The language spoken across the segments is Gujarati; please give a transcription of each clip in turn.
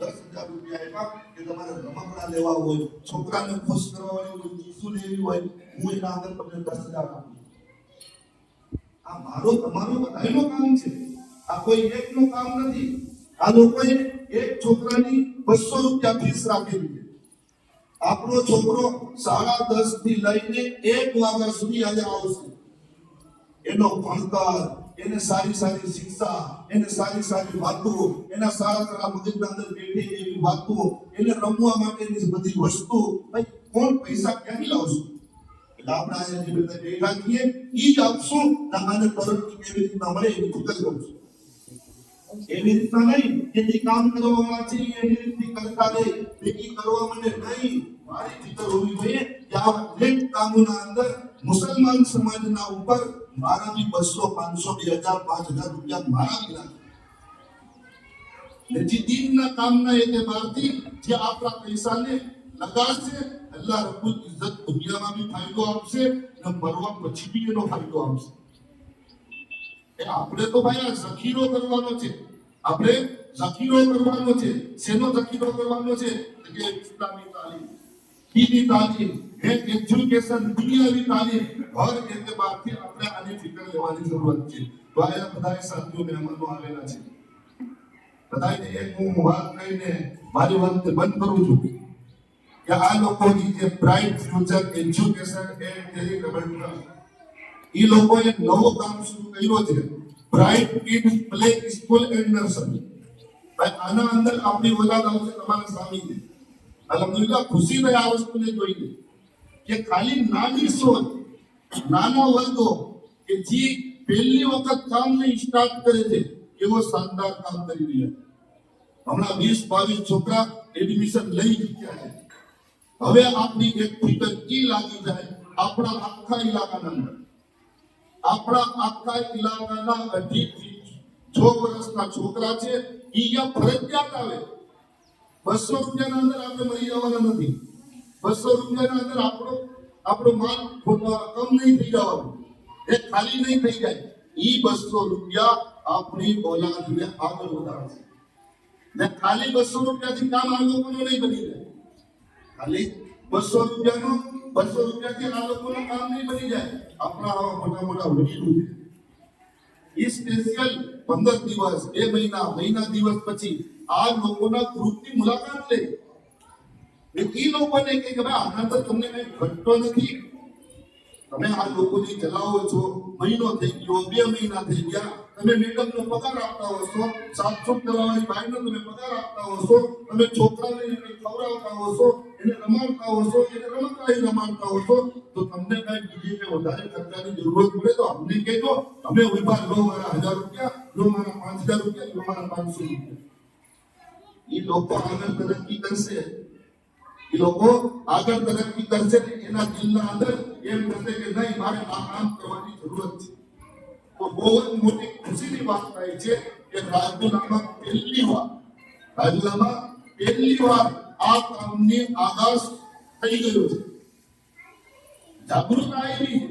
10,000 રૂપિયા આપ્યા કે તમારે રમકડા લેવા હોય, છોકરાને ખુશ કરવાની હોય, ચીસુ લેવી હોય, હું એના અંદર તમને 10,000 આપું. આ મારો તમારો બધાયનો કામ છે. આ કોઈ એકનું કામ નથી. આ લોકોએ એક છોકરાની 200 રૂપિયા ફીસ રાખેલી છે. આપણો છોકરો 10:30 થી લઈને 1 વાગ્યા સુધી આજે આવશે. એનો ભણતર, એને સારી સારી શિક્ષા, એને સારી સારી વાતો, એના સારા મગજના અંદર બેઠી એવી વાતો, એને રમવા માટેની બધી વસ્તુ, ભાઈ કોણ પૈસા ક્યાંથી લાવશું? એટલે આપણે આજે જે બધા બેઠા છીએ ઈ જ આપશું. આને તરત કેવી રીતના મળે એની ફિકર કરું છું. એવી રીતના નહીં કે જે કામ કરવા વાળા છે એવી રીતની કરતા રહે, ભેગી કરવા માટે નહીં. મારી ફિકર હોવી જોઈએ કે આ દરેક કામોના અંદર મુસલમાન સમાજના ઉપર મારા બી 200, 500, 2,000, 5,000 રૂપિયા મારા બી નાખે. જે દીનના કામના એતબારથી જે આપણા પૈસાને લગાડશે, અલ્લાહ રબ્બુલ ઇઝ્ઝત દુનિયામાં બી ફાયદો આપશે અને મરવા પછી બી એનો ફાયદો આપશે. આપણે તો ભાઈ આ ઝખીરો કરવાનો છે. આપણે ઝખીરો કરવાનો છે. શેનો ઝખીરો કરવાનો છે? કે ઇસ્લામી તાલીમ, દીની તાલીમ, એજ્યુકેશન, દુનિયાવી તાલીમ, હર એતબારથી આપણે આની ફિકર લેવાની જરૂરત છે. તો આ બધા સાથીઓ મહેમાનો આવેલા છે. બધાને એક હું વાત કહીને મારી વાત બંધ કરું છું કે આ લોકોની જે bright future education and development, એ લોકોએ નવો કામ શરૂ કર્યો છે, bright kids play school and nursery. ભાઈ આના અંદર આપણી ઓલાદ આવશે તમારા સામે. અલ્હમ્દુલિલ્લાહ ખુશી થઈ આ વસ્તુને જોઈને કે ખાલી નાની સોચ, નાના વર્ગો કે જે પહેલી વખત કામને સ્ટાર્ટ કરે છે એવો શાનદાર કામ કરી રહ્યા છે. હમણાં 20-22 છોકરા એડમિશન લઈ ચૂક્યા છે. હવે આપણી એક ફિકર કી લાગી જાય આપણા આખા ઇલાકાના અંદર, આપણા આખા ઇલાકાના 18 થી 6 વર્ષના છોકરા છે એ અહીંયા ફરજિયાત આવે. 200 રૂપિયાના અંદર આપણે મળી જવાના નથી. 200 રૂપિયાના અંદર આપણો માલ કમ નહીં થઈ જવાનું, એ ખાલી નહીં થઈ જાય. ઈ 200 રૂપિયા આપણી ઓલાદને આગળ વધારશે. ને ખાલી 200 રૂપિયાથી કામ આ લોકોનો નહીં બની જાય. ખાલી 200 રૂપિયાથી આ લોકોનું કામ નહીં બની જાય. આપણા આવા મોટા મોટા વડીલો છે એ સ્પેશિયલ 15 દિવસ, 2 મહિના દિવસ પછી આ લોકોના ગ્રુપની મુલાકાત લે. એ લોકોને કહે કે ભાઈ આના તો તમને કઈ ઘટતો નથી. તમે આ લોકોને ચલાવો છો, મહિનો થઈ ગયો, 2 મહિના થઈ ગયા, તમે મેડમનો પગાર આપતા હશો, 700 કરવાની ભાઈનો તમે પગાર આપતા હશો, તમે છોકરાને ખવડાવતા હશો, એને રમાડતા હશો, એને રમાડતા હશો, તો તમને કઈ બીજી કે વધારે ખર્ચાની જરૂરત પડે તો અમને કહેજો. અમે ઉભા લો મારા 1,000 રૂપિયા, લો મારા 5,000 રૂપિયા, લો મારા 500 રૂપિયા. એ લોકો આગળ તરક્કી કરશે. એ લોકો આગળ તરક્કી કરશે ને એના દિલના અંદર એમ થશે કે નહીં મારે આ કામ કરવાની જરૂરત છે. તો બહુ જ મોટી ખુશીની વાત થાય છે કે રાજુલામાં પહેલી વાર આ કામની આગાશ થઈ ગયો છે. જાગૃત આવી છે.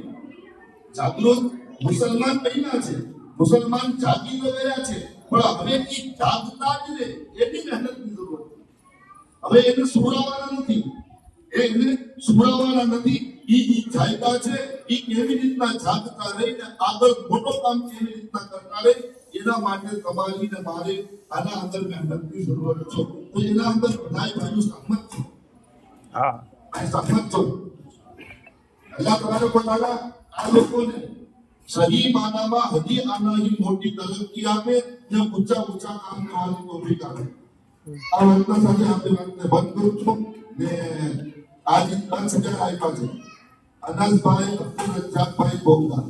જાગૃત મુસલમાન બન્યા છે, મુસલમાન જાગી તો ગયા છે, પણ હવે એ જાગતા જ રહે એની મહેનતની જરૂરત છે. હવે એને સુવડાવવાના નથી, ઈ જાયકા છે. ઈ કેવી રીતના જાગતા રહીને આગળ મોટો કામ કેવી રીતના કરતા રહે એના માટે તમારી ને મારે આના અંદર મહેનતની જરૂરત છે. તો એના અંદર બધા ભાઈઓ સહમત છે. હા, સહમત છો. અલ્લાહ તબારક આ લોકોને સહી માનામાં હજી આનાથી મોટી તરક્કી આપે ને ઊંચા કામ કરવાની તૌફીક આપે. આ વાતના સાથે આપણે વાતને બંધ કરું છું. ને આજે 10,000 આપ્યા છે અનાસભાઈ અબ્દુલ રજાકભાઈ બોગદા.